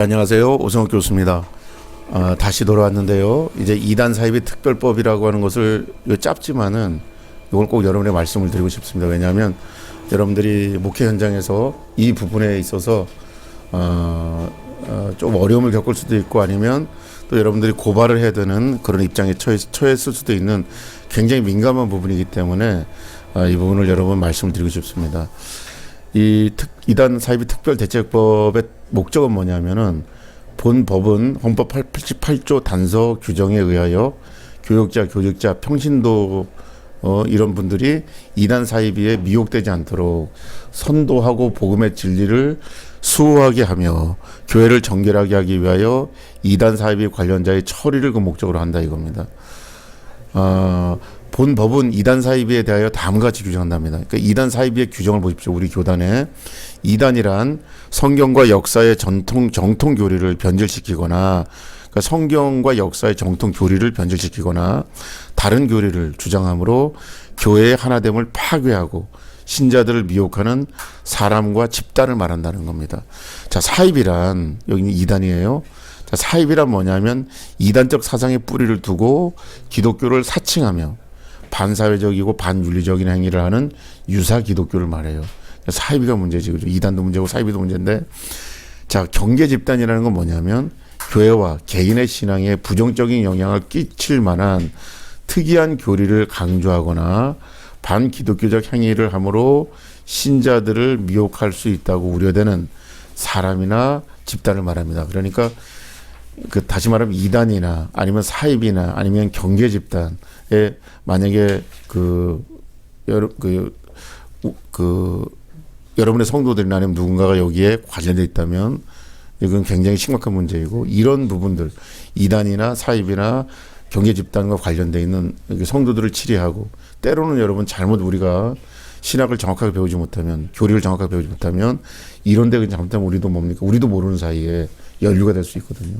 안녕하세요. 오성욱 교수입니다. 다시 돌아왔는데요. 이제 이단 사이비 특별법이라고 하는 것을 이거 짧지만은 이걸 꼭 여러분에게 말씀을 드리고 싶습니다. 왜냐하면 여러분들이 목회 현장에서 이 부분에 있어서 좀 어려움을 겪을 수도 있고 아니면 또 여러분들이 고발을 해야 되는 그런 입장에 처했을 수도 있는 굉장히 민감한 부분이기 때문에 이 부분을 여러분 말씀을 드리고 싶습니다. 이단 사이비 특별대책법의 목적은 뭐냐면은 본 법은 헌법 88조 단서 규정에 의하여 교역자, 교직자, 평신도 이런 분들이 이단 사이비에 미혹되지 않도록 선도하고 복음의 진리를 수호하게 하며 교회를 정결하게 하기 위하여 이단 사이비 관련자의 처리를 그 목적으로 한다 이겁니다. 본 법은 이단 사이비에 대하여 다음과 같이 규정한답니다. 그러니까 이단 사이비의 규정을 보십시오. 우리 교단에 이단이란 성경과 역사의 정통 교리를 변질시키거나 그러니까 성경과 역사의 정통 교리를 변질시키거나 다른 교리를 주장함으로 교회의 하나됨을 파괴하고 신자들을 미혹하는 사람과 집단을 말한다는 겁니다. 자, 사이비란 여기는 이단이에요. 자, 사이비란 뭐냐면 이단적 사상의 뿌리를 두고 기독교를 사칭하며 반사회적이고 반윤리적인 행위를 하는 유사 기독교를 말해요. 사이비가 문제지. 그죠? 이단도 문제고 사이비도 문제인데, 자, 경계 집단이라는 건 뭐냐면 교회와 개인의 신앙에 부정적인 영향을 끼칠 만한 특이한 교리를 강조하거나 반기독교적 행위를 함으로 신자들을 미혹할 수 있다고 우려되는 사람이나 집단을 말합니다. 그러니까 다시 말하면 이단이나 아니면 사입이나 아니면 경계 집단에 만약에 여러분의 성도들이나 아니면 누군가가 여기에 관련돼 있다면 이건 굉장히 심각한 문제이고, 이런 부분들 이단이나 사입이나 경계 집단과 관련돼 있는 성도들을 치리하고, 때로는 여러분 잘못 우리가 신학을 정확하게 배우지 못하면, 교리를 정확하게 배우지 못하면 이런 데 그냥 잘못하면 우리도 뭡니까? 우리도 모르는 사이에 연루가 될 수 있거든요.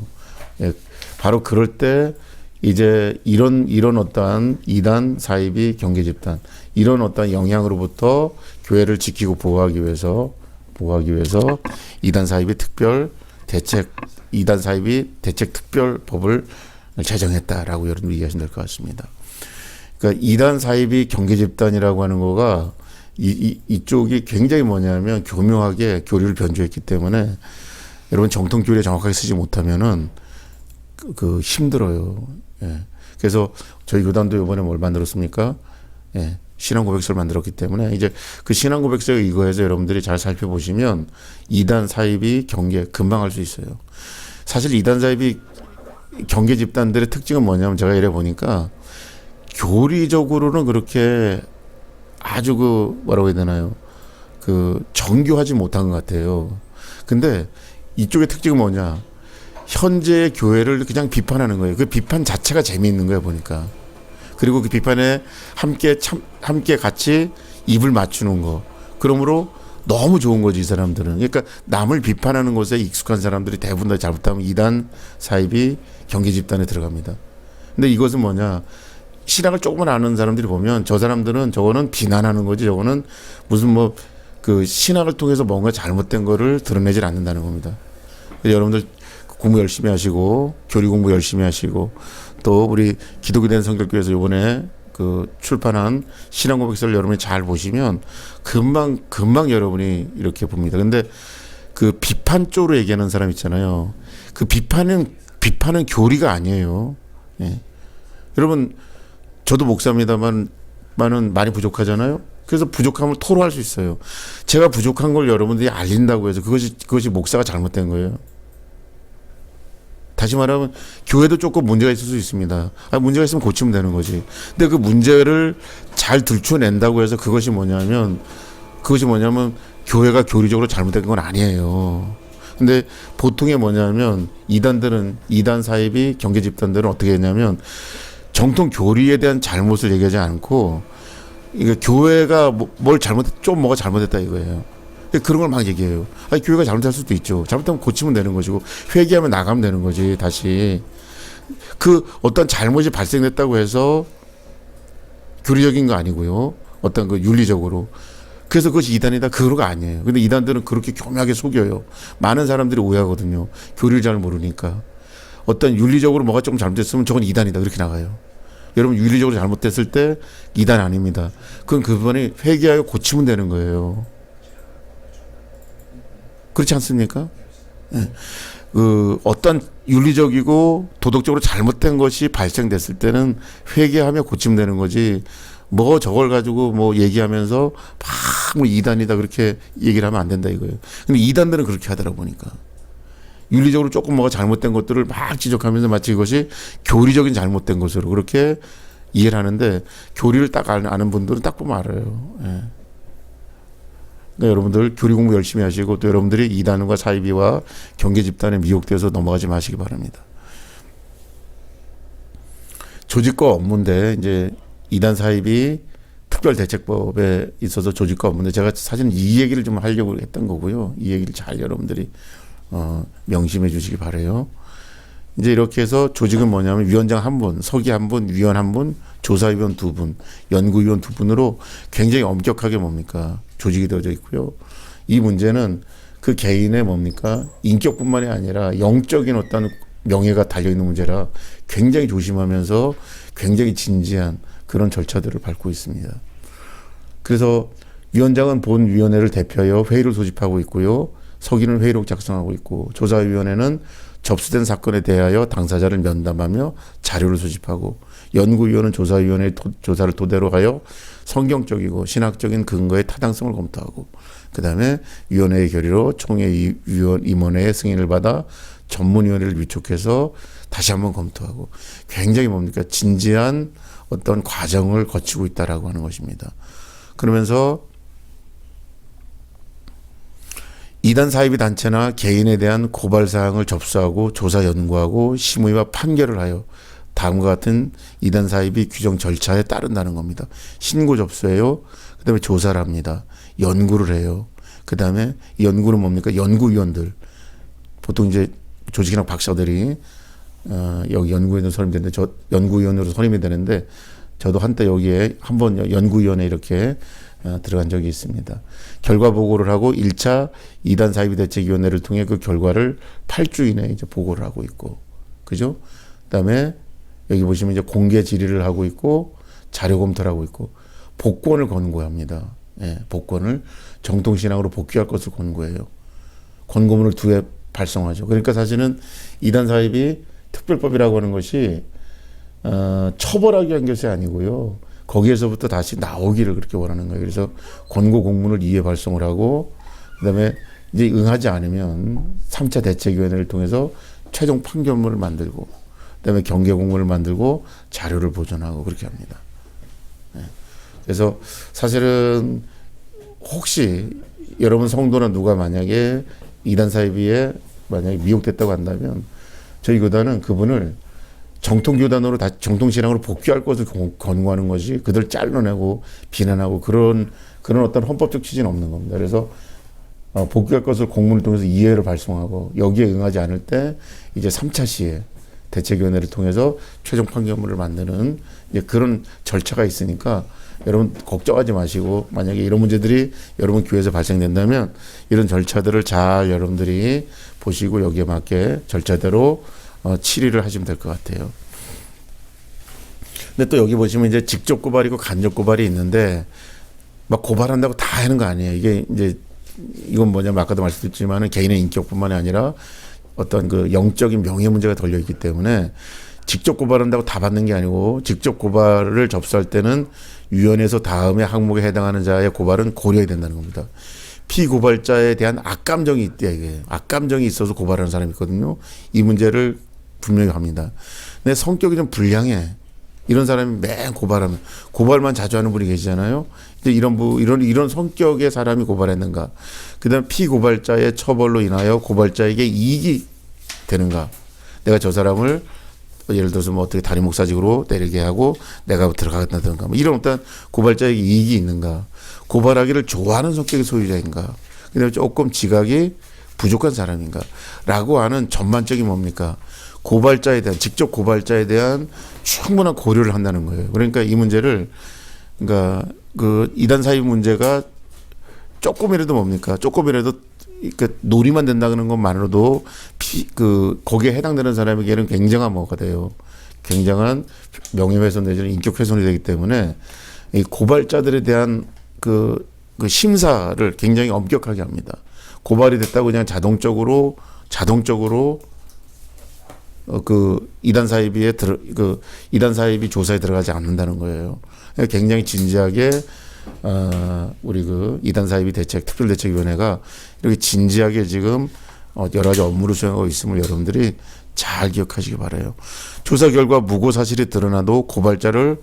예, 바로 그럴 때 이제 이런 어떠한 이단, 사이비, 경계 집단 이런 어떠한 영향으로부터 교회를 지키고 보호하기 위해서 이단 사이비 대책 특별법을 제정했다라고 여러분 이해하시면 될 것 같습니다. 그러니까 이단 사이비 경계 집단이라고 하는 거가 이쪽이 굉장히 뭐냐면 교묘하게 교리를 변조했기 때문에 여러분 정통 교리에 정확하게 쓰지 못하면은 힘들어요. 예. 그래서 저희 교단도 이번에 뭘 만들었습니까? 예. 신앙 고백서를 만들었기 때문에 이제 그 신앙 고백서에 이거에서 여러분들이 잘 살펴보시면 이단 사이비 경계 금방 알 수 있어요. 사실 이단 사이비 경계 집단들의 특징은 뭐냐면 제가 이래 보니까 교리적으로는 그렇게 아주 뭐라고 해야 되나요? 정교하지 못한 것 같아요. 근데 이쪽의 특징은 뭐냐? 현재의 교회를 그냥 비판하는 거예요. 그 비판 자체가 재미있는 거예요, 보니까. 그리고 그 비판에 함께 같이 입을 맞추는 거. 그러므로 너무 좋은 거지, 이 사람들은. 그러니까 남을 비판하는 것에 익숙한 사람들이 대부분 다 잘못하면 이단, 사이비, 경계 집단에 들어갑니다. 근데 이것은 뭐냐? 신학을 조금만 아는 사람들이 보면 저 사람들은 저거는 비난하는 거지, 저거는 무슨 신학을 통해서 뭔가 잘못된 거를 드러내질 않는다는 겁니다. 여러분들 공부 열심히 하시고 교리 공부 열심히 하시고 또 우리 기독교 된 성결교회에서 이번에 출판한 신앙 고백서를 여러분이 잘 보시면 금방 여러분이 이렇게 봅니다. 근데 비판 쪽으로 얘기하는 사람 있잖아요. 비판은 교리가 아니에요. 예. 여러분 저도 목사입니다만 많이 부족하잖아요. 그래서 부족함을 토로할 수 있어요. 제가 부족한 걸 여러분들이 알린다고 해서 그것이 목사가 잘못된 거예요. 다시 말하면 교회도 조금 문제가 있을 수 있습니다. 문제가 있으면 고치면 되는 거지. 근데 그 문제를 잘 들춰낸다고 해서 그것이 뭐냐면 교회가 교리적으로 잘못된 건 아니에요. 근데 보통의 뭐냐면 이단 사이비 경계 집단들은 어떻게 했냐면 정통 교리에 대한 잘못을 얘기하지 않고 교회가 뭐가 잘못했다 이거예요. 그런 걸 막 얘기해요. 교회가 잘못할 수도 있죠. 잘못하면 고치면 되는 것이고 회개하면 나가면 되는 거지. 다시 어떤 잘못이 발생됐다고 해서 교리적인 거 아니고요. 어떤 윤리적으로 그래서 그것이 이단이다. 그거가 아니에요. 근데 이단들은 그렇게 교묘하게 속여요. 많은 사람들이 오해하거든요. 교리를 잘 모르니까. 어떤 윤리적으로 뭐가 조금 잘못됐으면 저건 이단이다. 그렇게 나가요. 여러분 윤리적으로 잘못됐을 때 이단 아닙니다. 그건 그분이 회개하여 고치면 되는 거예요. 그렇지 않습니까? 네. 어떤 윤리적이고 도덕적으로 잘못된 것이 발생됐을 때는 회개하며 고치면 되는 거지. 뭐 저걸 가지고 뭐 얘기하면서 막 뭐 이단이다 그렇게 얘기를 하면 안 된다 이거예요. 근데 이단들은 그렇게 하더라 보니까. 윤리적으로 조금 뭐가 잘못된 것들을 막 지적하면서 마치 이것이 교리적인 잘못된 것으로 그렇게 이해를 하는데 교리를 딱 아는 분들은 딱 보면 알아요. 예. 그러니까 여러분들 교리 공부 열심히 하시고 또 여러분들이 이단과 사이비와 경계 집단에 미혹돼서 넘어가지 마시기 바랍니다. 조직과 업무인데 이제 이단 사이비 특별대책법에 있어서 조직과 업무인데 제가 사실은 이 얘기를 좀 하려고 했던 거고요. 이 얘기를 잘 여러분들이 명심해 주시기 바라요. 이제 이렇게 해서 조직은 뭐냐면 위원장 한 분, 서기 한 분, 위원 한 분, 조사위원 두 분, 연구위원 두 분으로 굉장히 엄격하게 뭡니까 조직이 되어져 있고요. 이 문제는 그 개인의 뭡니까 인격뿐만이 아니라 영적인 어떤 명예가 달려있는 문제라 굉장히 조심하면서 굉장히 진지한 그런 절차들을 밟고 있습니다. 그래서 위원장은 본 위원회를 대표하여 회의를 소집하고 있고요. 서기는 회의록 작성하고 있고 조사위원회는 접수된 사건에 대하여 당사자를 면담하며 자료를 소집하고 연구위원은 조사위원회의 조사를 토대로 하여 성경적이고 신학적인 근거의 타당성을 검토하고 그다음에 위원회의 결의로 총회 임원회의 승인을 받아 전문위원회를 위촉해서 다시 한번 검토하고 굉장히 뭡니까 진지한 어떤 과정을 거치고 있다라고 하는 것입니다. 그러면서 이단 사이비 단체나 개인에 대한 고발 사항을 접수하고 조사 연구하고 심의와 판결을 하여 다음과 같은 이단 사이비 규정 절차에 따른다는 겁니다. 신고 접수해요. 그다음에 조사를 합니다. 연구를 해요. 그다음에 연구는 뭡니까? 연구위원들 보통 이제 조직이나 박사들이 여기 연구위원으로 선임이 되는데 저 연구위원으로 선임이 되는데 저도 한때 여기에 한번 연구위원회 이렇게 들어간 적이 있습니다. 결과 보고를 하고 1차 2단 사이비 대책위원회를 통해 그 결과를 8주 이내에 이제 보고를 하고 있고, 그죠? 그다음에 여기 보시면 이제 공개 질의를 하고 있고 자료 검토를 하고 있고 복권을 권고합니다. 예, 복권을 정통신앙으로 복귀할 것을 권고해요. 권고문을 2회 발송하죠. 그러니까 사실은 2단 사이비 특별법이라고 하는 것이 처벌하기 위한 것이 아니고요. 거기에서부터 다시 나오기를 그렇게 원하는 거예요. 그래서 권고 공문을 2회 발송을 하고 그다음에 이제 응하지 않으면 3차 대책위원회를 통해서 최종 판결문을 만들고 그다음에 경계 공문을 만들고 자료를 보존하고 그렇게 합니다. 네. 그래서 사실은 혹시 여러분 성도나 누가 만약에 이단 사이비에 만약에 미혹됐다고 한다면 저희 교단은 그분을 정통교단으로 정통신앙으로 복귀할 것을 권고하는 것이 그들 잘라내고 비난하고 그런 어떤 헌법적 취지는 없는 겁니다. 그래서 복귀할 것을 공문을 통해서 이해를 발송하고 여기에 응하지 않을 때 이제 3차 시에 대책위원회를 통해서 최종 판결문을 만드는 이제 그런 절차가 있으니까 여러분 걱정하지 마시고 만약에 이런 문제들이 여러분 교회에서 발생된다면 이런 절차들을 잘 여러분들이 보시고 여기에 맞게 절차대로 치리를 하시면 될 것 같아요. 근데 또 여기 보시면 이제 직접 고발이고 간접 고발이 있는데 막 고발한다고 다 하는 거 아니에요. 이게 이제 이건 뭐냐면 아까도 말씀드렸지만은 개인의 인격뿐만이 아니라 어떤 그 영적인 명예 문제가 걸려 있기 때문에 직접 고발한다고 다 받는 게 아니고 직접 고발을 접수할 때는 위원회에서 다음에 항목에 해당하는 자의 고발은 고려해야 된다는 겁니다. 피고발자에 대한 악감정이 있대 이게 악감정이 있어서 고발하는 사람이 있거든요. 이 문제를 분명히 합니다. 근데 성격이 좀 불량해. 이런 사람이 매일 고발하면 고발만 자주 하는 분이 계시잖아요. 근데 이런 성격의 사람이 고발했는가? 그다음 피고발자의 처벌로 인하여 고발자에게 이익이 되는가? 내가 저 사람을 예를 들어서 뭐 어떻게 담임 목사직으로 내리게 하고 내가 들어가겠다든가 뭐 이런 어떤 고발자에게 이익이 있는가? 고발하기를 좋아하는 성격의 소유자인가? 그다음에 조금 지각이 부족한 사람인가? 라고 하는 전반적인 뭡니까? 고발자에 대한 직접 고발자에 대한 충분한 고려를 한다는 거예요. 그러니까 이 문제를 그러니까 그 이단 사이비 문제가 조금이라도 뭡니까? 조금이라도 그 놀이만 된다는 것만으로도 거기에 해당되는 사람에게는 굉장한 뭐가 돼요. 굉장한 명예훼손 내지는 인격훼손이 되기 때문에 이 고발자들에 대한 그 심사를 굉장히 엄격하게 합니다. 고발이 됐다고 그냥 자동적으로 이단 사입이 조사에 들어가지 않는다는 거예요. 굉장히 진지하게 우리 이단 사입이 특별대책위원회가 이렇게 진지하게 지금 여러 가지 업무를 수행하고 있음을 여러분들이 잘 기억하시기 바라요. 조사 결과 무고 사실이 드러나도 고발자를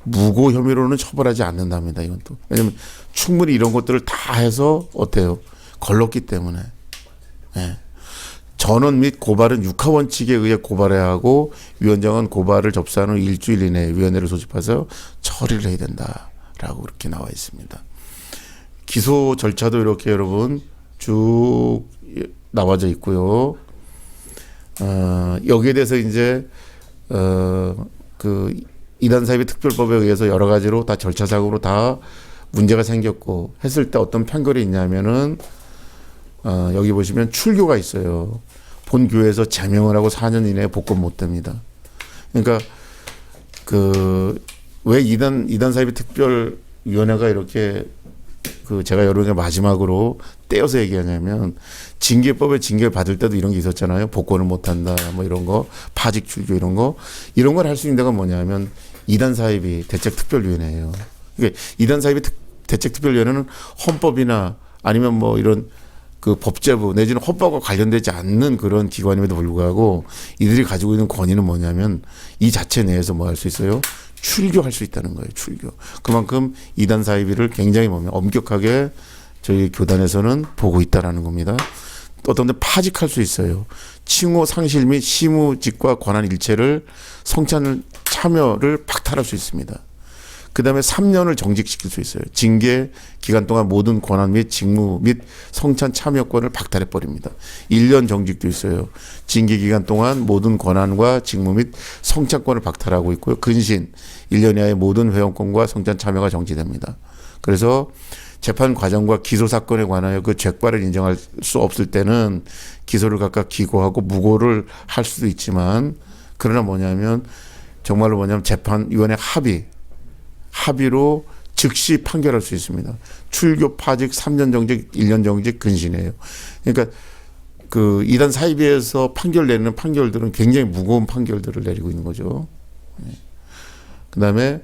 무고 혐의로는 처벌하지 않는답니다. 이건 또 왜냐하면 충분히 이런 것들을 다 해서 어때요? 걸렀기 때문에. 예. 전원 및 고발은 육하 원칙에 의해 고발해야 하고 위원장은 고발을 접수한 후 일주일 이내에 위원회를 소집해서 처리를 해야 된다라고 그렇게 나와 있습니다. 기소 절차도 이렇게 여러분 쭉 나와져 있고요. 여기에 대해서 이제 이단 사입의 특별법에 의해서 여러 가지로 다 절차상으로 다 문제가 생겼고 했을 때 어떤 판결이 있냐면은 여기 보시면 출교가 있어요. 본 교회에서 제명을 하고 4년 이내에 복권 못 됩니다. 그러니까 왜 이단 사입의 특별위원회가 이렇게 제가 여러분에게 마지막으로 떼어서 얘기하냐면 징계법에 징계를 받을 때도 이런 게 있었잖아요. 복권을 못 한다 뭐 이런 거 파직 출교 이런 걸 할 수 있는 데가 뭐냐면 이단 사입이 대책특별위원회예요. 그러니까 이단 사입의 대책특별위원회는 헌법이나 아니면 뭐 이런 법제부 내지는 헌법과 관련되지 않는 그런 기관임에도 불구하고 이들이 가지고 있는 권위는 뭐냐면 이 자체 내에서 뭐 할 수 있어요? 출교할 수 있다는 거예요. 출교. 그만큼 이단 사이비를 굉장히 엄격하게 저희 교단에서는 보고 있다라는 겁니다. 어떤 데 파직할 수 있어요. 칭호 상실 및 시무직과 권한 일체를 성찬 참여를 박탈할 수 있습니다. 그 다음에 3년을 정직시킬 수 있어요. 징계 기간 동안 모든 권한 및 직무 및 성찬 참여권을 박탈해버립니다. 1년 정직도 있어요. 징계 기간 동안 모든 권한과 직무 및 성찬권을 박탈하고 있고요. 근신 1년 이하의 모든 회원권과 성찬 참여가 정지됩니다. 그래서 재판 과정과 기소 사건에 관하여 그 죄과를 인정할 수 없을 때는 기소를 각각 기고하고 무고를 할 수도 있지만 그러나 정말로 재판위원회 합의로 즉시 판결할 수 있습니다. 출교 파직 3년 정직, 1년 정직, 근신이에요. 그러니까 이단 사이비에서 판결 내리는 판결들은 굉장히 무거운 판결들을 내리고 있는 거죠. 그다음에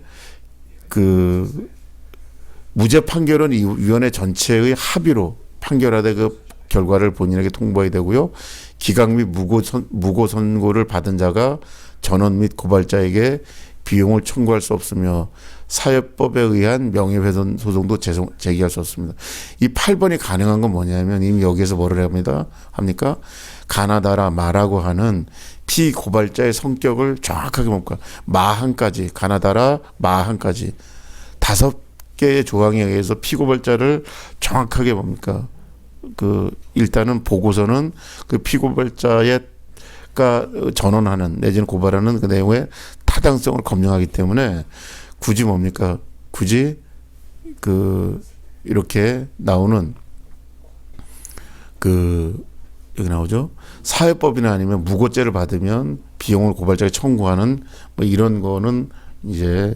무죄 판결은 이 위원회 전체의 합의로 판결하되 결과를 본인에게 통보해야 되고요. 기각 및 무고 선고를 받은 자가 전원 및 고발자에게 비용을 청구할 수 없으며 사회법에 의한 명예훼손 소송도 제기할 수 없습니다. 이 8번이 가능한 건 뭐냐면 이미 여기에서 뭐를 합니까? 가나다라 마라고 하는 피고발자의 성격을 정확하게 마한까지 가나다라 마한까지 5개의 조항에 의해서 피고발자를 정확하게 일단은 보고서는 피고발자가 전원하는 내지는 고발하는 그 내용의 타당성을 검증하기 때문에 굳이 이렇게 나오는 여기 나오죠. 사회법이나 아니면 무고죄를 받으면 비용을 고발자가 청구하는 뭐 이런 거는 이제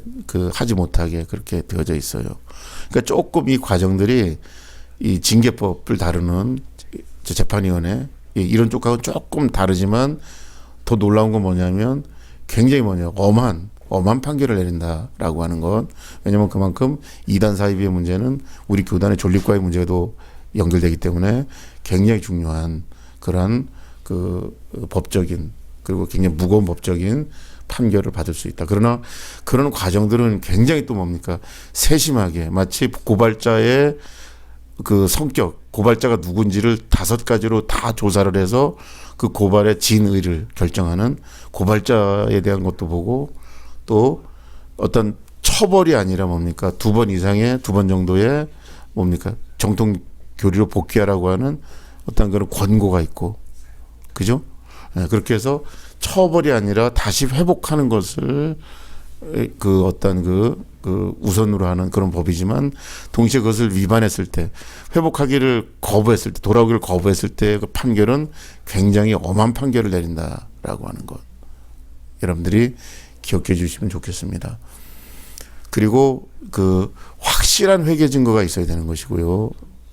하지 못하게 그렇게 되어져 있어요. 그러니까 조금 이 과정들이 이 징계법을 다루는 재판위원회 이런 쪽하고는 조금 다르지만 더 놀라운 건 뭐냐면 굉장히 엄한 판결을 내린다라고 하는 것. 왜냐하면 그만큼 이단 사이비의 문제는 우리 교단의 존립과의 문제도 연결되기 때문에 굉장히 중요한 그러한 법적인 그리고 굉장히 무거운 법적인 판결을 받을 수 있다. 그러나 그런 과정들은 굉장히 또 세심하게 마치 고발자의 성격, 고발자가 누군지를 5가지로 다 조사를 해서 그 고발의 진의를 결정하는 고발자에 대한 것도 보고 또 어떤 처벌이 아니라 2번 이상의 2번 정도의 정통 교리로 복귀하라고 하는 어떤 그런 권고가 있고 그죠? 네, 그렇게 해서 처벌이 아니라 다시 회복하는 것을 그 어떤 그 우선으로 하는 그런 법이지만 동시에 그것을 위반했을 때 회복하기를 거부했을 때 돌아오기를 거부했을 때 그 판결은 굉장히 엄한 판결을 내린다라고 하는 것 여러분들이 기억해 주시면 좋겠습니다. 그리고 그 확실한 회개 증거가 있어야 되는 것이고요.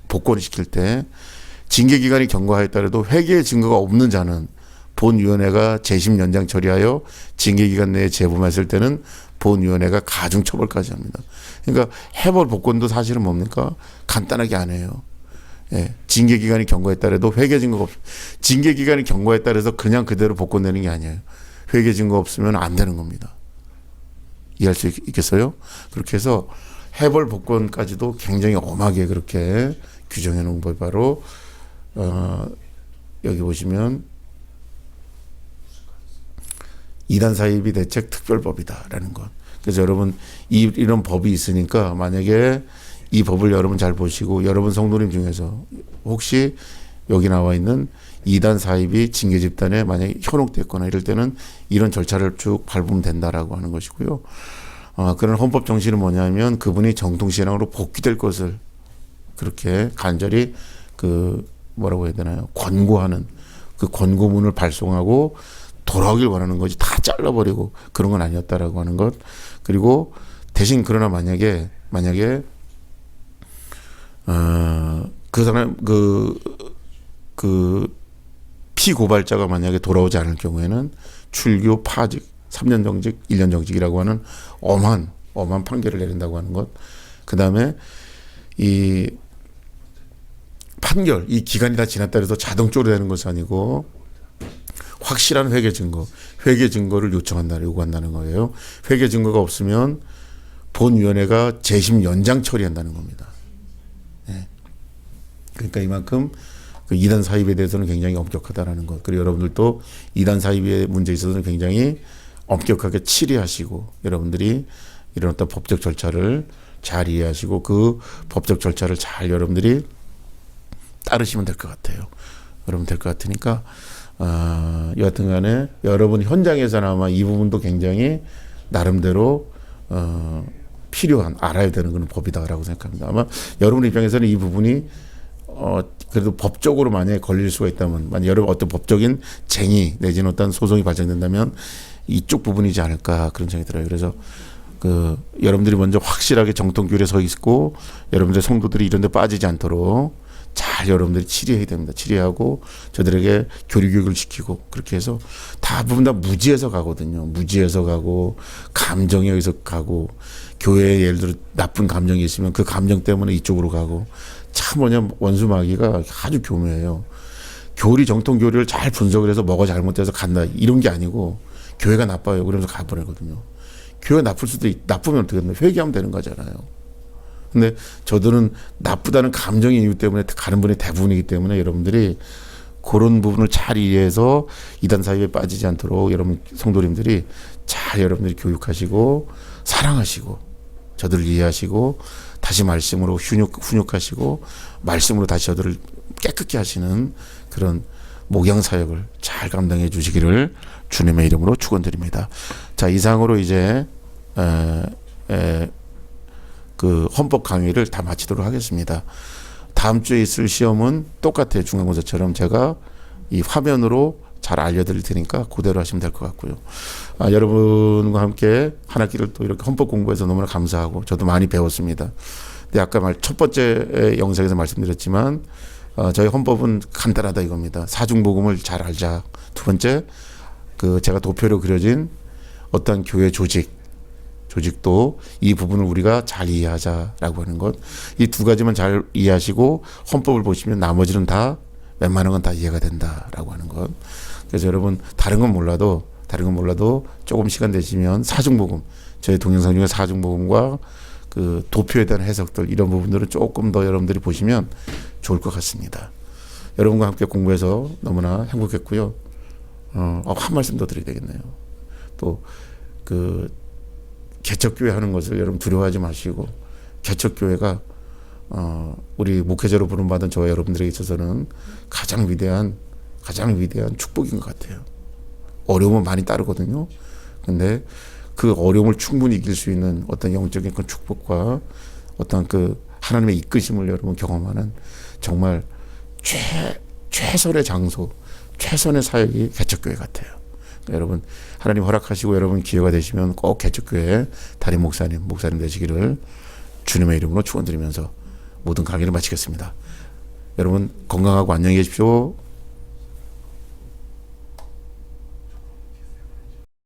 복권을 시킬 때 징계기간이 경과하였더라도 회개 증거가 없는 자는 본위원회가 재심 연장 처리하여 징계기간 내에 재범했을 때는 본위원회가 가중처벌까지 합니다. 그러니까 해볼 복권도 사실은 뭡니까? 간단하게 안 해요. 예, 징계기간이 경과했더라도 회개 증거가 징계기간이 경과했다 해서 그냥 그대로 복권 내는 게 아니에요. 회개 증거 없으면 안 되는 겁니다. 이해할 수 있겠어요? 그렇게 해서 해볼 복권까지도 굉장히 엄하게 그렇게 규정해 놓은 법이 바로 여기 보시면 이단 사입비 대책 특별법이다라는 것. 그래서 여러분 이런 법이 있으니까 만약에 이 법을 여러분 잘 보시고 여러분 성도님 중에서 혹시 여기 나와 있는 이단 사입이 징계 집단에 만약에 현혹됐거나 이럴 때는 이런 절차를 쭉 밟으면 된다라고 하는 것이고요. 그런 헌법 정신은 뭐냐면 그분이 정통신앙으로 복귀될 것을 그렇게 간절히 그 뭐라고 해야 되나요? 권고하는 그 권고문을 발송하고 돌아오길 원하는 거지 다 잘라버리고 그런 건 아니었다라고 하는 것. 그리고 대신 그러나 만약에 그 사람 그 피고발자가 만약에 돌아오지 않을 경우에는 출교 파직 3년 정직 1년 정직이라고 하는 엄한 판결을 내린다고 하는 것. 그다음에 이 판결 이 기간이 다 지났다 해서 자동적으로 되는 것이 아니고 확실한 회개 증거를 요구한다는 거예요. 회개 증거가 없으면 본위원회가 재심 연장 처리한다는 겁니다. 네. 그러니까 이만큼 그 이단 사입에 대해서는 굉장히 엄격하다라는 것. 그리고 여러분들도 이단 사입의 문제에 있어서는 굉장히 엄격하게 치리하시고 여러분들이 이런 어떤 법적 절차를 잘 이해하시고 그 법적 절차를 잘 여러분들이 따르시면 될 것 같아요. 여러분 될 것 같으니까 여하튼 간에 여러분 현장에서는 아마 이 부분도 굉장히 나름대로 필요한 알아야 되는 그런 법이다라고 생각합니다. 아마 여러분 입장에서는 이 부분이 그래도 법적으로 만약에 걸릴 수가 있다면 만약 여러분 어떤 법적인 쟁의 내지는 어떤 소송이 발생된다면 이쪽 부분이지 않을까 그런 생각이 들어요. 그래서 그 여러분들이 먼저 확실하게 정통교리에 서 있고 여러분들의 성도들이 이런 데 빠지지 않도록 잘 여러분들이 치리해야 됩니다. 치리하고 저들에게 교리 교육을 시키고 그렇게 해서 대부분 다 무지에서 가거든요. 무지에서 가고 감정에 의해서 가고 교회에 예를 들어 나쁜 감정이 있으면 그 감정 때문에 이쪽으로 가고 참 뭐냐 원수마귀가 아주 교묘해요. 교리 정통 교리를 잘 분석을 해서 뭐가 잘못돼서 간다 이런 게 아니고 교회가 나빠요. 그러면서 가버리거든요. 교회가 나쁘면 어떻게 되나 회개하면 되는 거잖아요. 근데 저들은 나쁘다는 감정의 이유 때문에 가는 분이 대부분이기 때문에 여러분들이 그런 부분을 잘 이해해서 이단 사입에 빠지지 않도록 여러분 성도님들이 잘 여러분들이 교육하시고 사랑하시고 저들을 이해하시고 다시 말씀으로 훈육하시고 말씀으로 다시 저들을 깨끗게 하시는 그런 목양 사역을 잘 감당해 주시기를 주님의 이름으로 축원드립니다. 자, 이상으로 이제 그 헌법 강의를 다 마치도록 하겠습니다. 다음 주에 있을 시험은 똑같아요. 중간고사처럼 제가 이 화면으로 잘 알려드릴 테니까 그대로 하시면 될 것 같고요. 여러분과 함께 한 학기를 또 이렇게 헌법 공부해서 너무나 감사하고 저도 많이 배웠습니다. 근데 아까 첫 번째 영상에서 말씀드렸지만 저희 헌법은 간단하다 이겁니다. 사중복음을 잘 알자. 두 번째 그 제가 도표로 그려진 어떤 교회 조직도 이 부분을 우리가 잘 이해하자라고 하는 것. 이 두 가지만 잘 이해하시고 헌법을 보시면 나머지는 다 웬만한 건 다 이해가 된다라고 하는 것. 그래서 여러분 다른 건 몰라도 조금 시간 되시면 사중복음 저희 동영상 중에 사중복음과 그 도표에 대한 해석들 이런 부분들은 조금 더 여러분들이 보시면 좋을 것 같습니다. 여러분과 함께 공부해서 너무나 행복했고요. 한 말씀 더 드려야 되겠네요. 또 그 개척교회 하는 것을 여러분 두려워하지 마시고 개척교회가 우리 목회자로 부름받은 저와 여러분들에게 있어서는 가장 위대한 축복인 것 같아요. 어려움은 많이 따르거든요. 근데 그 어려움을 충분히 이길 수 있는 어떤 영적인 그 축복과 어떤 그 하나님의 이끄심을 여러분 경험하는 정말 최선의 장소, 최선의 사역이 개척교회 같아요. 여러분 하나님 허락하시고 여러분 기회가 되시면 꼭 개척교회 담임 목사님 되시기를 주님의 이름으로 축원드리면서 모든 강의를 마치겠습니다. 여러분 건강하고 안녕히 계십시오.